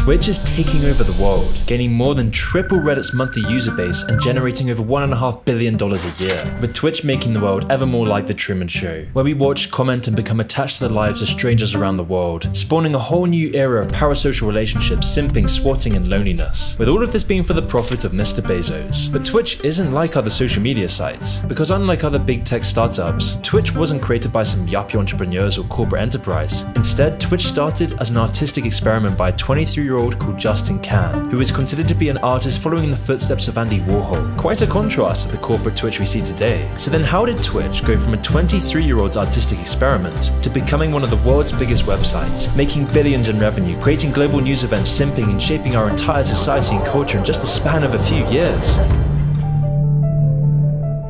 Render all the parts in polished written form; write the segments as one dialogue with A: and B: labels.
A: Twitch is taking over the world, gaining more than triple Reddit's monthly user base and generating over $1.5 billion a year, with Twitch making the world ever more like The Truman Show, where we watch, comment and become attached to the lives of strangers around the world, spawning a whole new era of parasocial relationships, simping, swatting and loneliness, with all of this being for the profit of Mr. Bezos. But Twitch isn't like other social media sites, because unlike other big tech startups, Twitch wasn't created by some yuppie entrepreneurs or corporate enterprise. Instead, Twitch started as an artistic experiment by a 23-year-old called Justin Kan, who is considered to be an artist following in the footsteps of Andy Warhol. Quite a contrast to the corporate Twitch we see today. So then how did Twitch go from a 23-year-old's artistic experiment to becoming one of the world's biggest websites, making billions in revenue, creating global news events, simping and shaping our entire society and culture in just the span of a few years?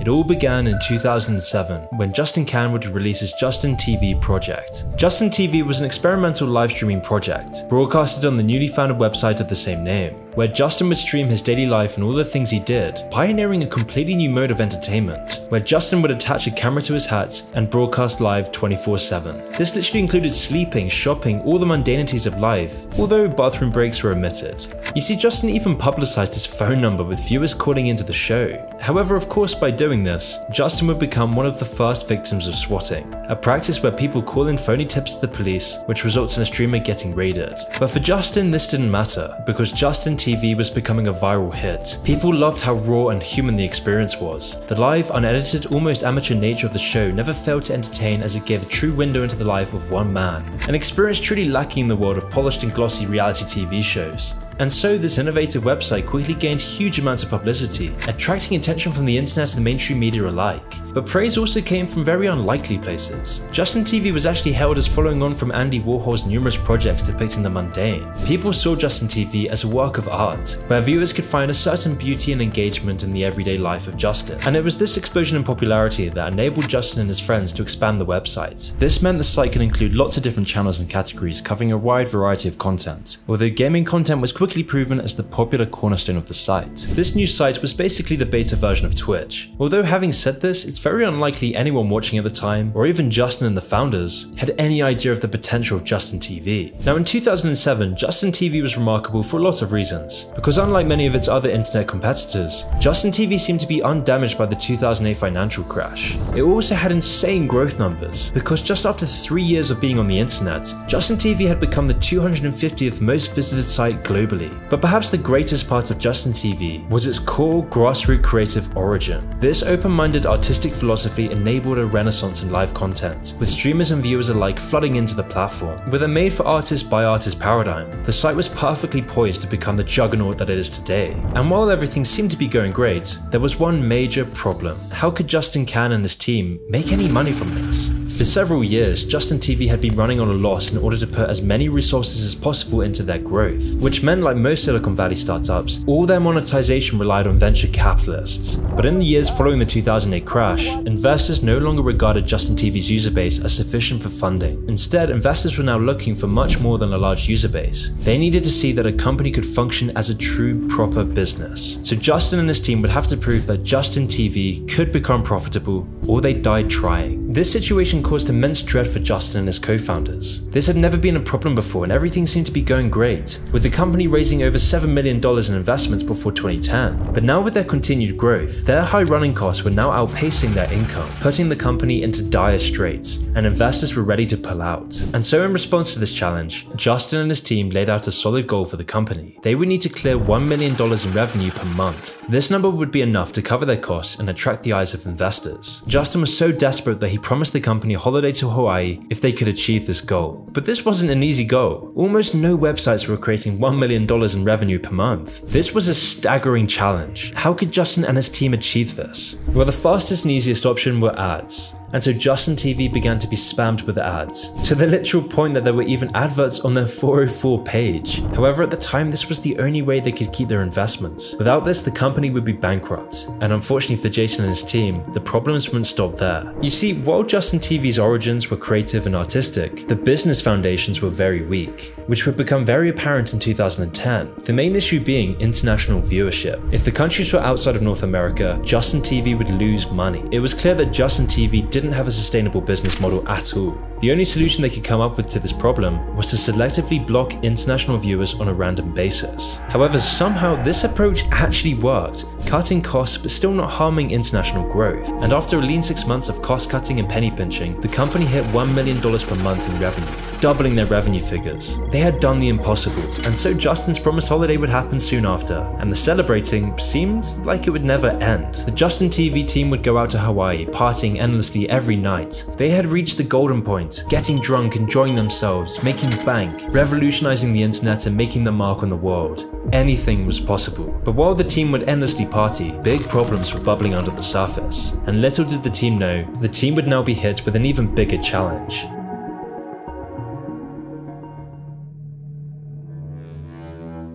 A: It all began in 2007 when Justin Kan would release his Justin TV project. Justin TV was an experimental live streaming project, broadcasted on the newly founded website of the same name, where Justin would stream his daily life and all the things he did, pioneering a completely new mode of entertainment, where Justin would attach a camera to his hat and broadcast live 24/7. This literally included sleeping, shopping, all the mundanities of life, although bathroom breaks were omitted. You see, Justin even publicized his phone number with viewers calling into the show. However, of course, by doing this, Justin would become one of the first victims of swatting, a practice where people call in phony tips to the police, which results in a streamer getting raided. But for Justin, this didn't matter, because Justin TV was becoming a viral hit. People loved how raw and human the experience was. The live, unedited, almost amateur nature of the show never failed to entertain, as it gave a true window into the life of one man, an experience truly lacking in the world of polished and glossy reality TV shows. And so this innovative website quickly gained huge amounts of publicity, attracting attention from the internet and the mainstream media alike. But praise also came from very unlikely places. Justin TV was actually hailed as following on from Andy Warhol's numerous projects depicting the mundane. People saw Justin TV as a work of art, where viewers could find a certain beauty and engagement in the everyday life of Justin. And it was this explosion in popularity that enabled Justin and his friends to expand the website. This meant the site could include lots of different channels and categories covering a wide variety of content, although gaming content was quickly proven as the popular cornerstone of the site. This new site was basically the beta version of Twitch. Although having said this, it's very unlikely anyone watching at the time, or even Justin and the founders, had any idea of the potential of Justin TV. Now in 2007, Justin TV was remarkable for a lot of reasons, because unlike many of its other internet competitors, Justin TV seemed to be undamaged by the 2008 financial crash. It also had insane growth numbers, because just after 3 years of being on the internet, Justin TV had become the 250th most visited site globally. But perhaps the greatest part of Justin TV was its core grassroots creative origin. This open-minded artistic philosophy enabled a renaissance in live content, with streamers and viewers alike flooding into the platform. With a made-for-artist by artist paradigm, the site was perfectly poised to become the juggernaut that it is today. And while everything seemed to be going great, there was one major problem. How could Justin Kan and his team make any money from this? For several years, Justin TV had been running on a loss in order to put as many resources as possible into their growth, which meant, like most Silicon Valley startups, all their monetization relied on venture capitalists. But in the years following the 2008 crash, investors no longer regarded Justin TV's user base as sufficient for funding. Instead, investors were now looking for much more than a large user base. They needed to see that a company could function as a true, proper business. So Justin and his team would have to prove that Justin TV could become profitable, or they died trying. This situation caused immense dread for Justin and his co-founders. This had never been a problem before, and everything seemed to be going great, with the company raising over $7 million in investments before 2010. But now with their continued growth, their high running costs were now outpacing their income, putting the company into dire straits, and investors were ready to pull out. And so in response to this challenge, Justin and his team laid out a solid goal for the company. They would need to clear $1 million in revenue per month. This number would be enough to cover their costs and attract the eyes of investors. Justin was so desperate that he promised the company a holiday to Hawaii if they could achieve this goal. But this wasn't an easy goal. Almost no websites were creating $1 million in revenue per month. This was a staggering challenge. How could Justin and his team achieve this? Well, the fastest and easiest option were ads. And so Justin TV began to be spammed with ads, to the literal point that there were even adverts on their 404 page. However, at the time, this was the only way they could keep their investments. Without this, the company would be bankrupt. And unfortunately for Jason and his team, the problems wouldn't stop there. You see, while Justin TV's origins were creative and artistic, the business foundations were very weak, which would become very apparent in 2010. The main issue being international viewership. If the countries were outside of North America, Justin TV would lose money. It was clear that Justin TV didn't have a sustainable business model at all. The only solution they could come up with to this problem was to selectively block international viewers on a random basis. However, somehow this approach actually worked, cutting costs but still not harming international growth. And after a lean 6 months of cost cutting and penny pinching, the company hit $1 million per month in revenue, doubling their revenue figures. They had done the impossible, and so Justin's promised holiday would happen soon after, and the celebrating seemed like it would never end. The Justin TV team would go out to Hawaii, partying endlessly every night. They had reached the golden point, getting drunk, enjoying themselves, making bank, revolutionizing the internet and making their mark on the world. Anything was possible. But while the team would endlessly party, big problems were bubbling under the surface. And little did the team know, the team would now be hit with an even bigger challenge.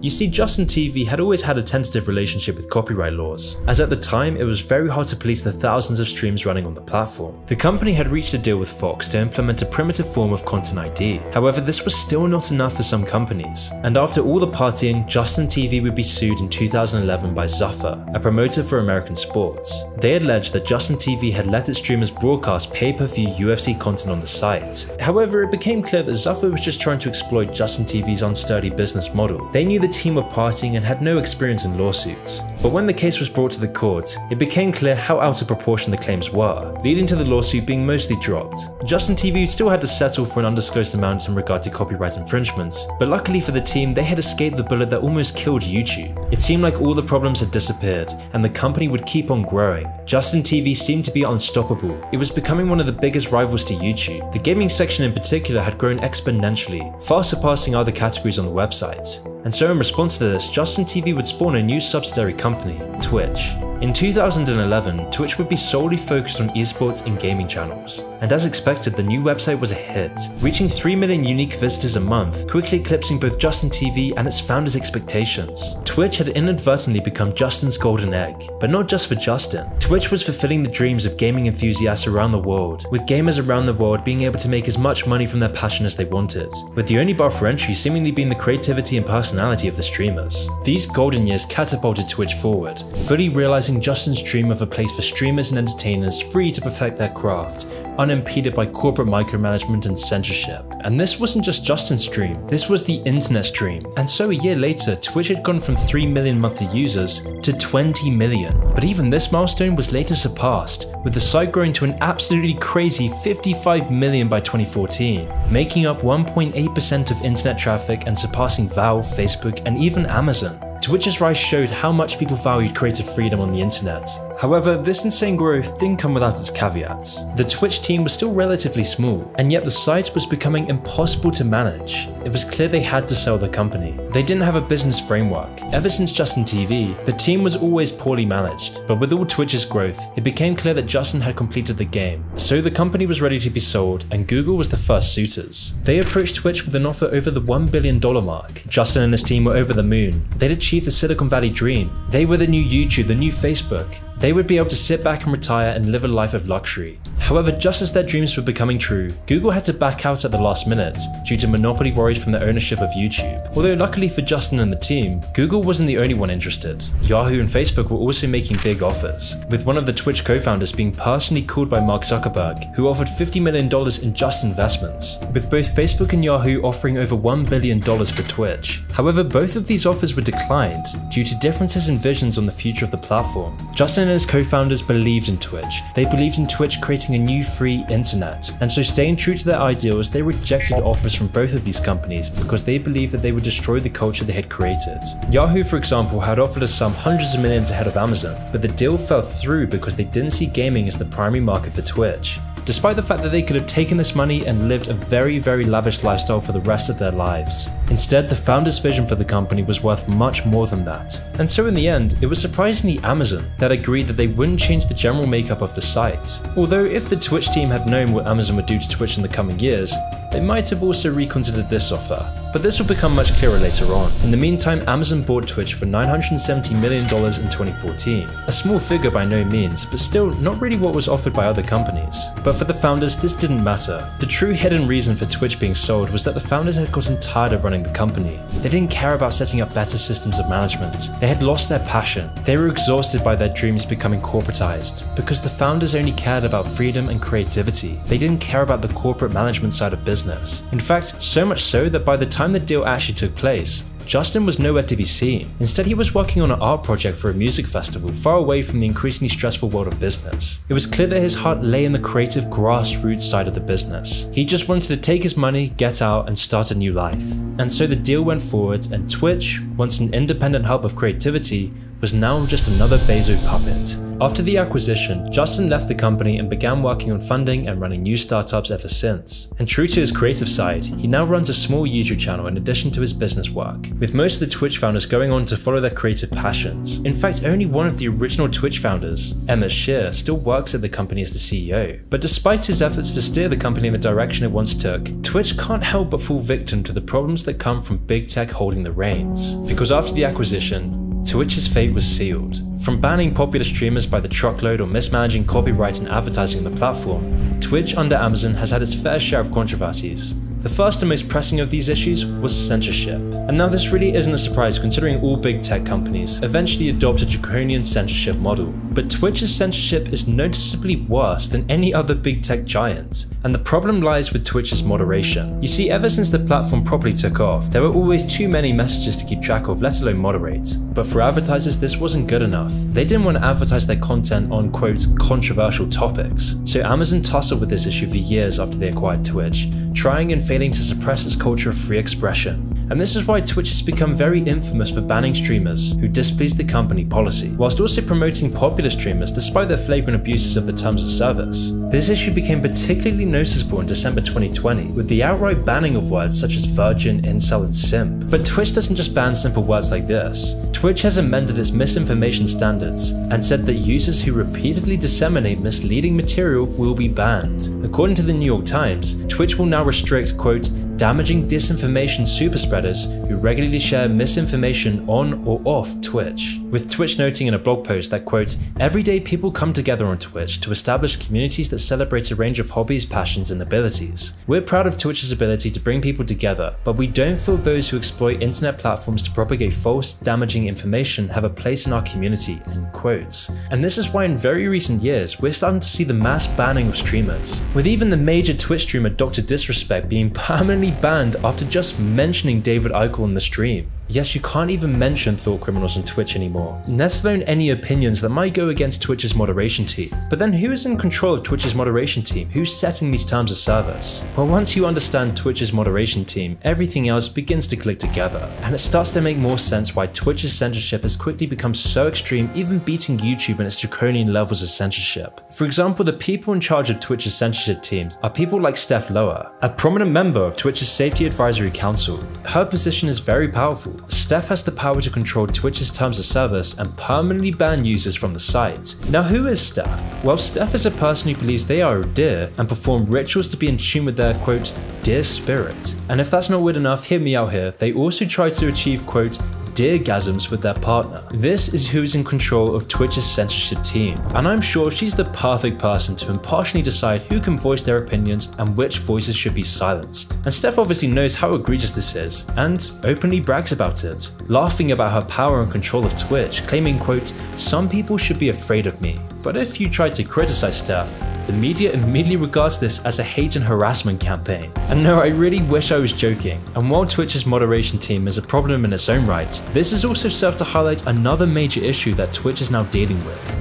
A: You see, Justin TV had always had a tentative relationship with copyright laws, as at the time it was very hard to police the thousands of streams running on the platform. The company had reached a deal with Fox to implement a primitive form of content ID. However, this was still not enough for some companies, and after all the partying, Justin TV would be sued in 2011 by Zuffer, a promoter for American sports. They alleged that Justin TV had let its streamers broadcast pay-per-view UFC content on the site. However, it became clear that Zuffer was just trying to exploit Justin TV's unsturdy business model. They knew the team were partying and had no experience in lawsuits. But when the case was brought to the court, it became clear how out of proportion the claims were, leading to the lawsuit being mostly dropped. Justin TV still had to settle for an undisclosed amount in regard to copyright infringements, but luckily for the team, they had escaped the bullet that almost killed YouTube. It seemed like all the problems had disappeared, and the company would keep on growing. Justin TV seemed to be unstoppable. It was becoming one of the biggest rivals to YouTube. The gaming section in particular had grown exponentially, far surpassing other categories on the website. And so in response to this, Justin TV would spawn a new subsidiary company, Twitch. In 2011, Twitch would be solely focused on esports and gaming channels. And as expected, the new website was a hit, reaching 3 million unique visitors a month, quickly eclipsing both Justin TV and its founders' expectations. Twitch had inadvertently become Justin's golden egg, but not just for Justin. Twitch was fulfilling the dreams of gaming enthusiasts around the world, with gamers around the world being able to make as much money from their passion as they wanted, with the only bar for entry seemingly being the creativity and personality of the streamers. These golden years catapulted Twitch forward, fully realizing Justin's dream of a place for streamers and entertainers free to perfect their craft, unimpeded by corporate micromanagement and censorship. And this wasn't just Justin's dream, this was the internet's dream. And so a year later, Twitch had gone from 3 million monthly users to 20 million. But even this milestone was later surpassed, with the site growing to an absolutely crazy 55 million by 2014, making up 1.8% of internet traffic and surpassing Valve, Facebook, and even Amazon. Twitch's rise showed how much people valued creative freedom on the internet. However, this insane growth didn't come without its caveats. The Twitch team was still relatively small, and yet the site was becoming impossible to manage. It was clear they had to sell the company. They didn't have a business framework. Ever since Justin TV, the team was always poorly managed, but with all Twitch's growth, it became clear that Justin had completed the game. So the company was ready to be sold, and Google was the first suitors. They approached Twitch with an offer over the $1 billion mark. Justin and his team were over the moon. They'd achieved the Silicon Valley dream. They were the new YouTube, the new Facebook. They would be able to sit back and retire and live a life of luxury. However, just as their dreams were becoming true, Google had to back out at the last minute due to monopoly worries from their ownership of YouTube. Although luckily for Justin and the team, Google wasn't the only one interested. Yahoo and Facebook were also making big offers, with one of the Twitch co-founders being personally called by Mark Zuckerberg, who offered $50 million in just investments, with both Facebook and Yahoo offering over $1 billion for Twitch. However, both of these offers were declined due to differences in visions on the future of the platform. Justin and his co-founders believed in Twitch. They believed in Twitch creating a new free internet, and so staying true to their ideals, they rejected offers from both of these companies because they believed that they would destroy the culture they had created. Yahoo, for example, had offered a sum hundreds of millions ahead of Amazon, but the deal fell through because they didn't see gaming as the primary market for Twitch, despite the fact that they could have taken this money and lived a very lavish lifestyle for the rest of their lives. Instead, the founder's vision for the company was worth much more than that. And so in the end, it was surprisingly Amazon that agreed that they wouldn't change the general makeup of the site. Although if the Twitch team had known what Amazon would do to Twitch in the coming years, they might have also reconsidered this offer. But this will become much clearer later on. In the meantime, Amazon bought Twitch for $970 million in 2014. A small figure by no means, but still not really what was offered by other companies. But for the founders, this didn't matter. The true hidden reason for Twitch being sold was that the founders had gotten tired of running the company. They didn't care about setting up better systems of management. They had lost their passion. They were exhausted by their dreams becoming corporatized, because the founders only cared about freedom and creativity. They didn't care about the corporate management side of business. In fact, so much so that by the time the deal actually took place, Justin was nowhere to be seen. Instead, he was working on an art project for a music festival far away from the increasingly stressful world of business. It was clear that his heart lay in the creative grassroots side of the business. He just wanted to take his money, get out, and start a new life. And so the deal went forward, and Twitch, once an independent hub of creativity, was now just another Bezos puppet. After the acquisition, Justin left the company and began working on funding and running new startups ever since. And true to his creative side, he now runs a small YouTube channel in addition to his business work, with most of the Twitch founders going on to follow their creative passions. In fact, only one of the original Twitch founders, Emmett Shear, still works at the company as the CEO. But despite his efforts to steer the company in the direction it once took, Twitch can't help but fall victim to the problems that come from big tech holding the reins. Because after the acquisition, Twitch's fate was sealed. From banning popular streamers by the truckload or mismanaging copyright and advertising on the platform, Twitch under Amazon has had its fair share of controversies. The first and most pressing of these issues was censorship. And now this really isn't a surprise considering all big tech companies eventually adopt a draconian censorship model. But Twitch's censorship is noticeably worse than any other big tech giant. And the problem lies with Twitch's moderation. You see, ever since the platform properly took off, there were always too many messages to keep track of, let alone moderate. But for advertisers, this wasn't good enough. They didn't want to advertise their content on, quote, controversial topics. So Amazon tussled with this issue for years after they acquired Twitch, trying and failing to suppress its culture of free expression. And this is why Twitch has become very infamous for banning streamers who displeased the company policy, whilst also promoting popular streamers despite their flagrant abuses of the terms of service. This issue became particularly noticeable in December 2020, with the outright banning of words such as virgin, incel, and simp. But Twitch doesn't just ban simple words like this. Twitch has amended its misinformation standards and said that users who repeatedly disseminate misleading material will be banned. According to the New York Times, Twitch will now restrict, quote, damaging disinformation superspreaders who regularly share misinformation on or off Twitch, with Twitch noting in a blog post that, quote, every day people come together on Twitch to establish communities that celebrate a range of hobbies, passions, and abilities. We're proud of Twitch's ability to bring people together, but we don't feel those who exploit internet platforms to propagate false, damaging information have a place in our community, end quotes. And this is why in very recent years, we're starting to see the mass banning of streamers, with even the major Twitch streamer Dr. Disrespect being permanently banned after just mentioning David Eichel in the stream. Yes, you can't even mention thought criminals on Twitch anymore, let alone any opinions that might go against Twitch's moderation team. But then who is in control of Twitch's moderation team? Who's setting these terms of service? Well, once you understand Twitch's moderation team, everything else begins to click together, and it starts to make more sense why Twitch's censorship has quickly become so extreme, even beating YouTube in its draconian levels of censorship. For example, the people in charge of Twitch's censorship teams are people like Steph Lower, a prominent member of Twitch's Safety Advisory Council. Her position is very powerful. Steph has the power to control Twitch's terms of service and permanently ban users from the site. Now, who is Steph? Well, Steph is a person who believes they are a deer and perform rituals to be in tune with their, quote, deer spirit. And if that's not weird enough, hear me out here, they also try to achieve, quote, deergasms with their partner. This is who is in control of Twitch's censorship team, and I'm sure she's the perfect person to impartially decide who can voice their opinions and which voices should be silenced. And Steph obviously knows how egregious this is, and openly brags about it, laughing about her power and control of Twitch, claiming, quote, some people should be afraid of me. But if you try to criticize Steph, the media immediately regards this as a hate and harassment campaign. And no, I really wish I was joking. And while Twitch's moderation team is a problem in its own right, this has also served to highlight another major issue that Twitch is now dealing with.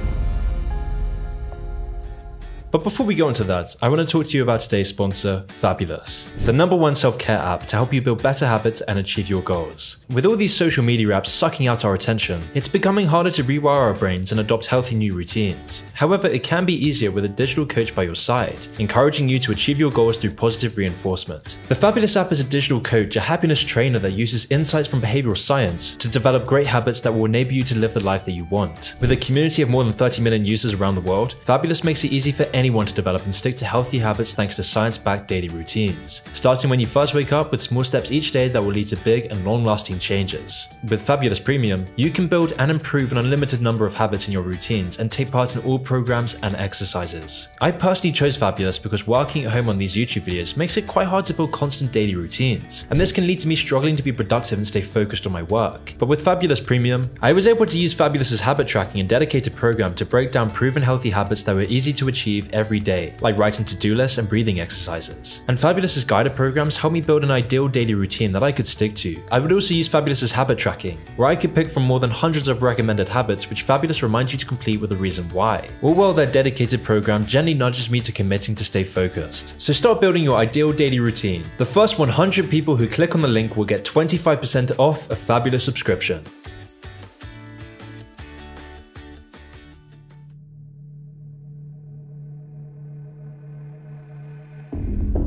A: But before we go into that, I want to talk to you about today's sponsor, Fabulous, the #1 self-care app to help you build better habits and achieve your goals. With all these social media apps sucking out our attention, it's becoming harder to rewire our brains and adopt healthy new routines. However, it can be easier with a digital coach by your side, encouraging you to achieve your goals through positive reinforcement. The Fabulous app is a digital coach, a happiness trainer that uses insights from behavioral science to develop great habits that will enable you to live the life that you want. With a community of more than 30 million users around the world, Fabulous makes it easy for anyone to develop and stick to healthy habits thanks to science-backed daily routines, starting when you first wake up with small steps each day that will lead to big and long-lasting changes. With Fabulous Premium, you can build and improve an unlimited number of habits in your routines and take part in all programs and exercises. I personally chose Fabulous because working at home on these YouTube videos makes it quite hard to build constant daily routines, and this can lead to me struggling to be productive and stay focused on my work. But with Fabulous Premium, I was able to use Fabulous's habit tracking and dedicated program to break down proven healthy habits that were easy to achieve every day, like writing to-do lists and breathing exercises. And Fabulous's guided programs helped me build an ideal daily routine that I could stick to. I would also use Fabulous's habit tracking, where I could pick from more than hundreds of recommended habits which Fabulous reminds you to complete with a reason why. All while their dedicated program gently nudges me to committing to stay focused. So start building your ideal daily routine. The first 100 people who click on the link will get 25% off a Fabulous subscription.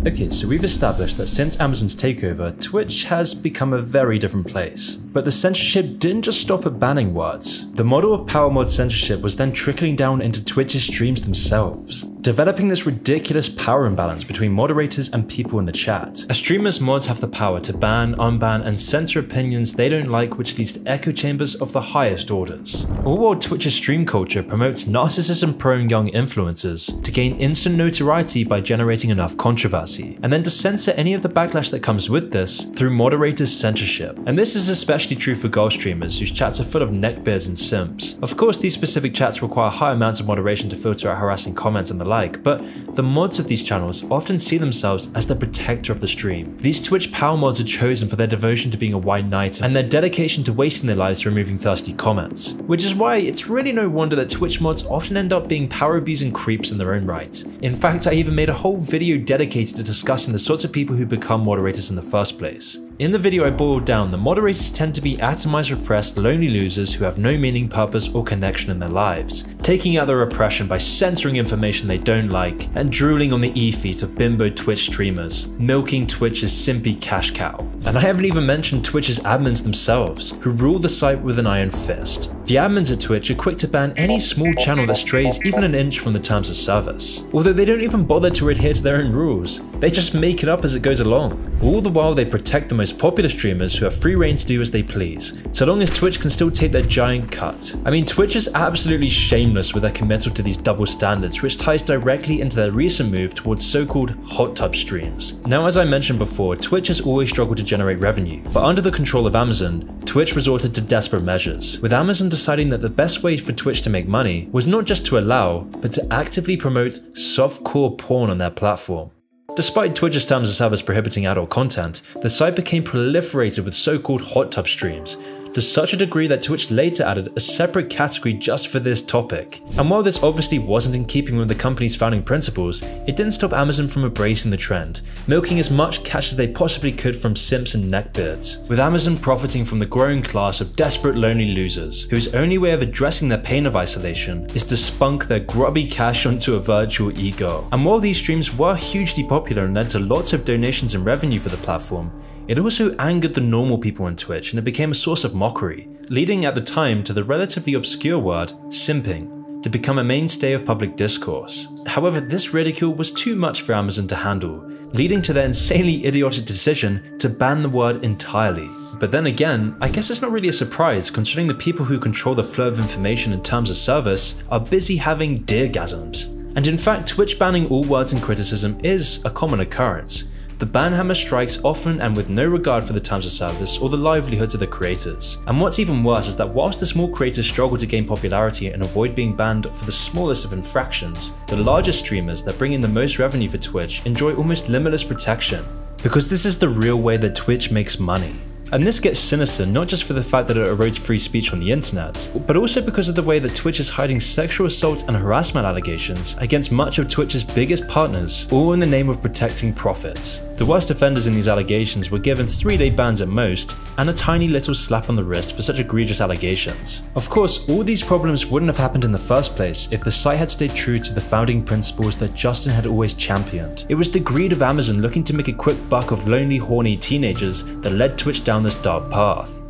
A: Okay, so we've established that since Amazon's takeover, Twitch has become a very different place. But the censorship didn't just stop at banning words. The model of power mod censorship was then trickling down into Twitch's streams themselves, developing this ridiculous power imbalance between moderators and people in the chat. A streamer's mods have the power to ban, unban, and censor opinions they don't like, which leads to echo chambers of the highest orders. All while Twitch's stream culture promotes narcissism-prone young influencers to gain instant notoriety by generating enough controversy, and then to censor any of the backlash that comes with this through moderators' censorship. And this is especially true for girl streamers whose chats are full of neckbeards and simps. Of course, these specific chats require high amounts of moderation to filter out harassing comments and the like, but the mods of these channels often see themselves as the protector of the stream. These Twitch power mods are chosen for their devotion to being a white knight and their dedication to wasting their lives removing thirsty comments, which is why it's really no wonder that Twitch mods often end up being power abusing creeps in their own right. In fact, I even made a whole video dedicated to discussing the sorts of people who become moderators in the first place. In the video I boiled down, the moderators tend to be atomized, repressed, lonely losers who have no meaning, purpose, or connection in their lives, taking out their oppression by censoring information they don't like, and drooling on the e-feet of bimbo Twitch streamers, milking Twitch's simpy cash cow. And I haven't even mentioned Twitch's admins themselves, who rule the site with an iron fist. The admins at Twitch are quick to ban any small channel that strays even an inch from the terms of service, although they don't even bother to adhere to their own rules. They just make it up as it goes along. All the while they protect the most popular streamers who have free reign to do as they please, so long as Twitch can still take their giant cut. I mean, Twitch is absolutely shameless with their committal to these double standards, which ties directly into their recent move towards so-called hot tub streams. Now, as I mentioned before, Twitch has always struggled to generate revenue, but under the control of Amazon, Twitch resorted to desperate measures, with Amazon deciding that the best way for Twitch to make money was not just to allow, but to actively promote softcore porn on their platform. Despite Twitch's terms of service prohibiting adult content, the site became proliferated with so-called hot tub streams, to such a degree that Twitch later added a separate category just for this topic. And while this obviously wasn't in keeping with the company's founding principles, it didn't stop Amazon from embracing the trend, milking as much cash as they possibly could from simps and neckbeards, with Amazon profiting from the growing class of desperate lonely losers, whose only way of addressing their pain of isolation is to spunk their grubby cash onto a virtual ego. And while these streams were hugely popular and led to lots of donations and revenue for the platform, it also angered the normal people on Twitch, and it became a source of mockery, leading at the time to the relatively obscure word simping to become a mainstay of public discourse. However, this ridicule was too much for Amazon to handle, leading to their insanely idiotic decision to ban the word entirely. But then again, I guess it's not really a surprise considering the people who control the flow of information in terms of service are busy having deargasms. And in fact, Twitch banning all words and criticism is a common occurrence. The ban hammer strikes often and with no regard for the terms of service or the livelihoods of the creators. And what's even worse is that whilst the small creators struggle to gain popularity and avoid being banned for the smallest of infractions, the largest streamers that bring in the most revenue for Twitch enjoy almost limitless protection. Because this is the real way that Twitch makes money. And this gets sinister not just for the fact that it erodes free speech on the internet, but also because of the way that Twitch is hiding sexual assault and harassment allegations against much of Twitch's biggest partners, all in the name of protecting profits. The worst offenders in these allegations were given 3-day bans at most, and a tiny little slap on the wrist for such egregious allegations. Of course, all these problems wouldn't have happened in the first place if the site had stayed true to the founding principles that Justin had always championed. It was the greed of Amazon looking to make a quick buck of lonely, horny teenagers that led Twitch down this dark path.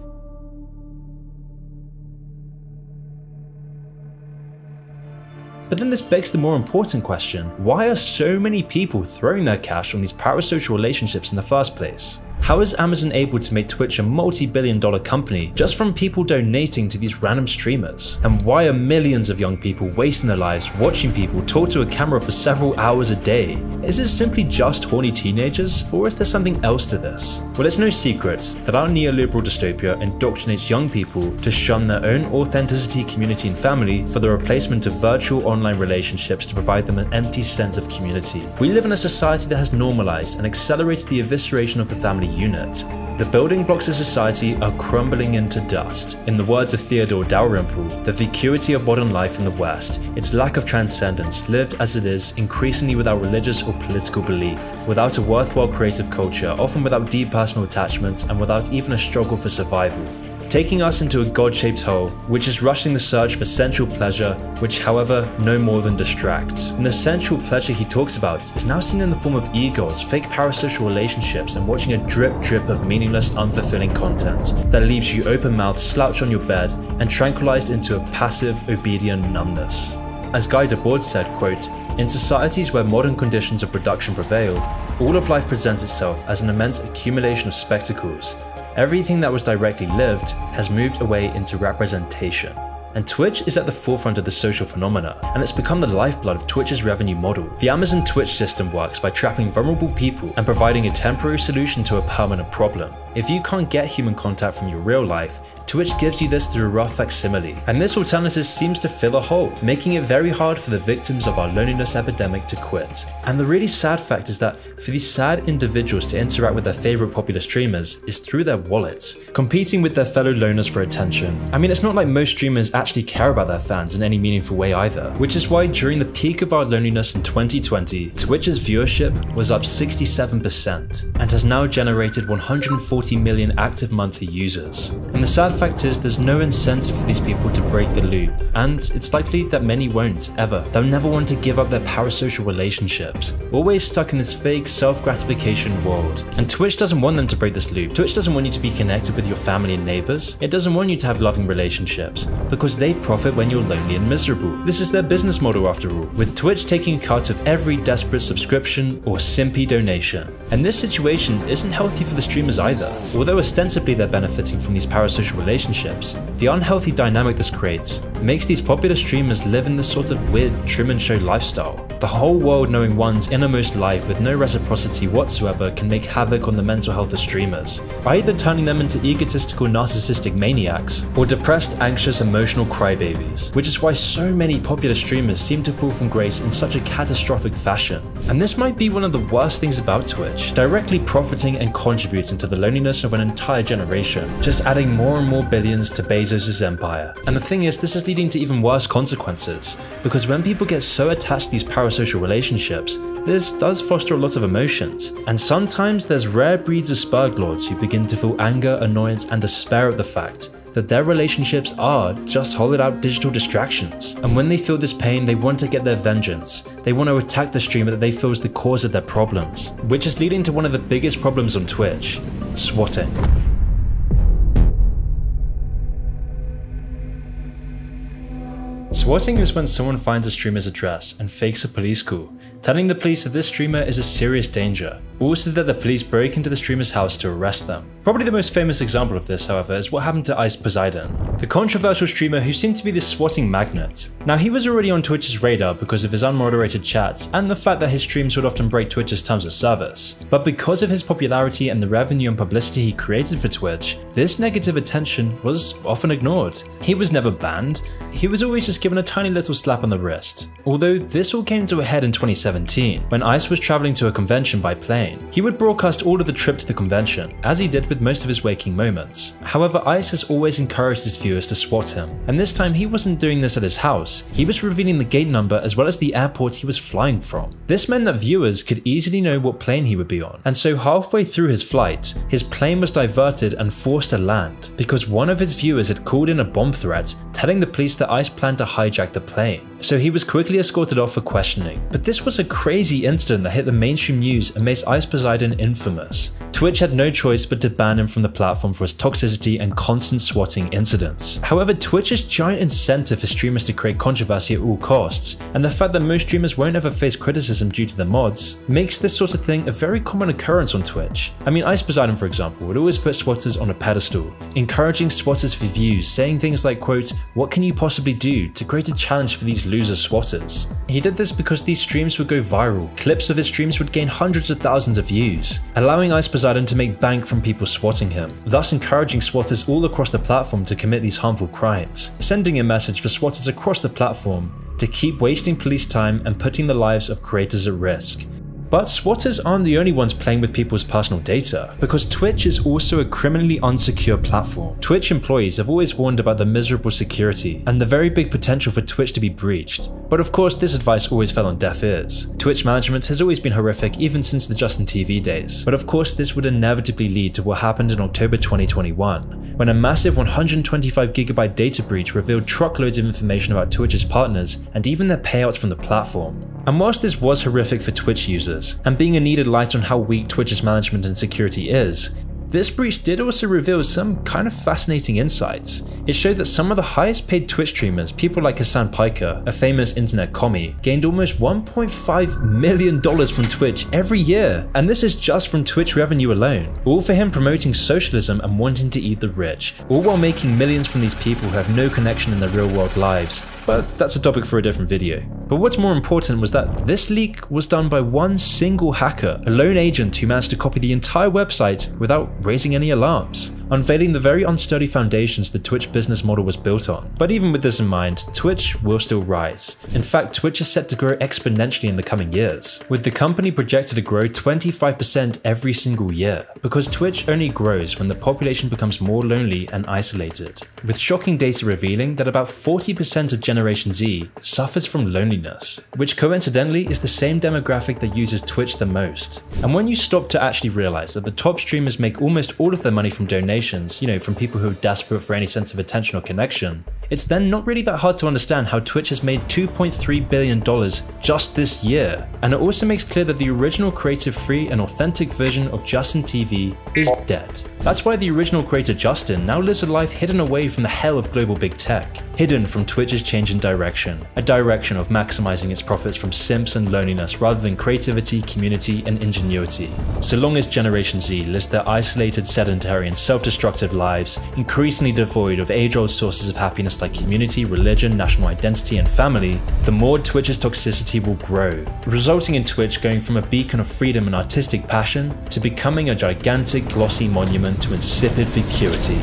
A: But then this begs the more important question: why are so many people throwing their cash on these parasocial relationships in the first place? How is Amazon able to make Twitch a multi-billion-dollar company just from people donating to these random streamers? And why are millions of young people wasting their lives watching people talk to a camera for several hours a day? Is it simply just horny teenagers, or is there something else to this? Well, it's no secret that our neoliberal dystopia indoctrinates young people to shun their own authenticity, community and family for the replacement of virtual online relationships to provide them an empty sense of community. We live in a society that has normalized and accelerated the evisceration of the family unit. The building blocks of society are crumbling into dust. In the words of Theodore Dalrymple, the vacuity of modern life in the West, its lack of transcendence lived as it is increasingly without religious or political belief, without a worthwhile creative culture, often without deep personal attachments and without even a struggle for survival. Taking us into a God-shaped hole, which is rushing the search for sensual pleasure, which however, no more than distracts. And the sensual pleasure he talks about is now seen in the form of egos, fake parasocial relationships, and watching a drip of meaningless, unfulfilling content that leaves you open-mouthed, slouched on your bed, and tranquilized into a passive, obedient numbness. As Guy Debord said, quote, "In societies where modern conditions of production prevail, all of life presents itself as an immense accumulation of spectacles. Everything that was directly lived has moved away into representation." And Twitch is at the forefront of the social phenomena, and it's become the lifeblood of Twitch's revenue model. The Amazon Twitch system works by trapping vulnerable people and providing a temporary solution to a permanent problem. If you can't get human contact from your real life, Twitch gives you this through a rough facsimile, and this alternative seems to fill a hole, making it very hard for the victims of our loneliness epidemic to quit. And the really sad fact is that for these sad individuals to interact with their favorite popular streamers is through their wallets, competing with their fellow loners for attention. I mean, it's not like most streamers actually care about their fans in any meaningful way either, which is why during the peak of our loneliness in 2020, Twitch's viewership was up 67% and has now generated 140 million active monthly users. And the sad fact is there's no incentive for these people to break the loop, and it's likely that many won't, ever. They'll never want to give up their parasocial relationships, always stuck in this fake self-gratification world. And Twitch doesn't want them to break this loop. Twitch doesn't want you to be connected with your family and neighbors. It doesn't want you to have loving relationships, because they profit when you're lonely and miserable. This is their business model after all, with Twitch taking a cut of every desperate subscription or simpy donation. And this situation isn't healthy for the streamers either. Although ostensibly they're benefiting from these parasocial relationships, the unhealthy dynamic this creates makes these popular streamers live in this sort of weird Truman Show lifestyle. The whole world knowing one's innermost life with no reciprocity whatsoever can make havoc on the mental health of streamers, by either turning them into egotistical narcissistic maniacs or depressed, anxious, emotional crybabies, which is why so many popular streamers seem to fall from grace in such a catastrophic fashion. And this might be one of the worst things about Twitch, directly profiting and contributing to the loneliness of an entire generation, just adding more and more billions to Bezos' empire. And the thing is, this is leading to even worse consequences, because when people get so attached to these parasocial relationships, this does foster a lot of emotions. And sometimes there's rare breeds of spurglords who begin to feel anger, annoyance and despair at the fact that their relationships are just hollowed out digital distractions. And when they feel this pain, they want to get their vengeance. They want to attack the streamer that they feel is the cause of their problems, which is leading to one of the biggest problems on Twitch: swatting. Swatting is when someone finds a streamer's address and fakes a police call, telling the police that this streamer is a serious danger, or so that the police break into the streamer's house to arrest them. Probably the most famous example of this, however, is what happened to Ice Poseidon, the controversial streamer who seemed to be this swatting magnet. Now, he was already on Twitch's radar because of his unmoderated chats and the fact that his streams would often break Twitch's terms of service. But because of his popularity and the revenue and publicity he created for Twitch, this negative attention was often ignored. He was never banned, he was always just given a tiny little slap on the wrist. Although this all came to a head in 2017, when Ice was traveling to a convention by plane. He would broadcast all of the trip to the convention, as he did with most of his waking moments. However, Ice has always encouraged his viewers to swat him, and this time he wasn't doing this at his house. He was revealing the gate number as well as the airport he was flying from. This meant that viewers could easily know what plane he would be on, and so halfway through his flight, his plane was diverted and forced to land, because one of his viewers had called in a bomb threat, telling the police that Ice planned to hijack the plane. So he was quickly escorted off for questioning. But this was a crazy incident that hit the mainstream news and made Ice Poseidon infamous. Twitch had no choice but to ban him from the platform for his toxicity and constant swatting incidents. However, Twitch's giant incentive for streamers to create controversy at all costs, and the fact that most streamers won't ever face criticism due to the mods, makes this sort of thing a very common occurrence on Twitch. I mean, Ice Poseidon, for example, would always put swatters on a pedestal, encouraging swatters for views, saying things like, quote, "What can you possibly do to create a challenge for these loser swatters?" He did this because these streams would go viral, clips of his streams would gain hundreds of thousands of views, allowing Ice Poseidon to make bank from people swatting him, thus encouraging swatters all across the platform to commit these harmful crimes, sending a message for swatters across the platform to keep wasting police time and putting the lives of creators at risk. But swatters aren't the only ones playing with people's personal data, because Twitch is also a criminally unsecure platform. Twitch employees have always warned about the miserable security and the very big potential for Twitch to be breached. But of course, this advice always fell on deaf ears. Twitch management has always been horrific even since the Justin TV days. But of course, this would inevitably lead to what happened in October 2021, when a massive 125GB data breach revealed truckloads of information about Twitch's partners and even their payouts from the platform. And whilst this was horrific for Twitch users, and being a needed light on how weak Twitch's management and security is, this breach did also reveal some kind of fascinating insights. It showed that some of the highest paid Twitch streamers, people like Hassan Piker, a famous internet commie, gained almost $1.5 million from Twitch every year, and this is just from Twitch revenue alone, all for him promoting socialism and wanting to eat the rich, all while making millions from these people who have no connection in their real world lives. But that's a topic for a different video. But what's more important was that this leak was done by one single hacker, a lone agent who managed to copy the entire website without raising any alarms, unveiling the very unsteady foundations the Twitch business model was built on. But even with this in mind, Twitch will still rise. In fact, Twitch is set to grow exponentially in the coming years, with the company projected to grow 25% every single year, because Twitch only grows when the population becomes more lonely and isolated, with shocking data revealing that about 40% of Generation Z suffers from loneliness, which coincidentally is the same demographic that uses Twitch the most. And when you stop to actually realize that the top streamers make almost all of their money from donations, from people who are desperate for any sense of attention or connection, it's then not really that hard to understand how Twitch has made $2.3 billion just this year. And it also makes clear that the original creative, free and authentic version of Justin TV is dead. That's why the original creator Justin now lives a life hidden away from the hell of global big tech, hidden from Twitch's change in direction, a direction of maximizing its profits from simps and loneliness rather than creativity, community and ingenuity. So long as Generation Z lives their isolated, sedentary and self-destructive lives, increasingly devoid of age-old sources of happiness like community, religion, national identity and family, the more Twitch's toxicity will grow, resulting in Twitch going from a beacon of freedom and artistic passion to becoming a gigantic glossy monument to insipid vacuity.